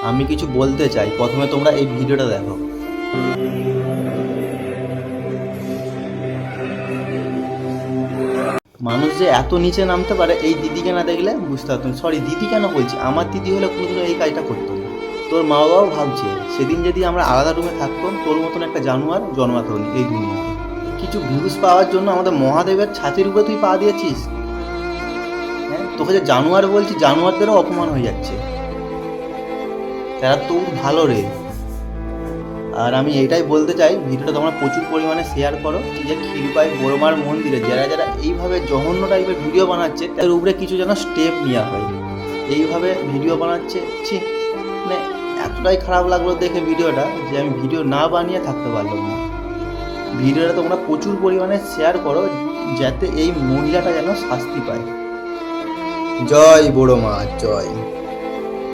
আমি কিছু বলতে চাই, প্রথমে তোমরা এই ভিডিওটা দেখো। মানুষ যে এত নিচে নামতে পারে এই দিদিকে না দেখলে বুঝতে পারতাম। সরি, দিদি কেন বলছি, আমার দিদি হলে কোনোদিনও এই কাজটা করতো না। তোর মা বাবাও ভাবছে সেদিন যদি আমরা আলাদা রুমে থাকতাম, তোর মতন একটা জানোয়ার জন্মাতো নি এই দুনিয়াতে। কিছু ভিউজ পাওয়ার জন্য আমাদের মহাদেবের ছাতির উপরে তুই পা দিয়েছিস। হ্যাঁ, তোকে যে জানোয়ার বলছি, জানোয়ারদেরও অপমান হয়ে যাচ্ছে। তারা তোর ভালো রে। আর আমি এটাই বলতে চাই, ভিডিওটা তোমরা প্রচুর পরিমাণে শেয়ার করো। যে ক্ষীরপাই বড়মার মন্দিরে যারা যারা এইভাবে জঘন্য টাইপের ভিডিও বানাচ্ছে তার উপরে কিছু যেন স্টেপ নেওয়া হয়। এইভাবে ভিডিও বানাচ্ছে, ছি, মানে এতটাই খারাপ লাগলো দেখে ভিডিওটা যে আমি ভিডিও না বানিয়ে থাকতে পারলাম না। ভিডিওটা তোমরা প্রচুর পরিমাণে শেয়ার করো যাতে এই মহিলাটা যেন শাস্তি পায়। জয় বড় মা, জয়।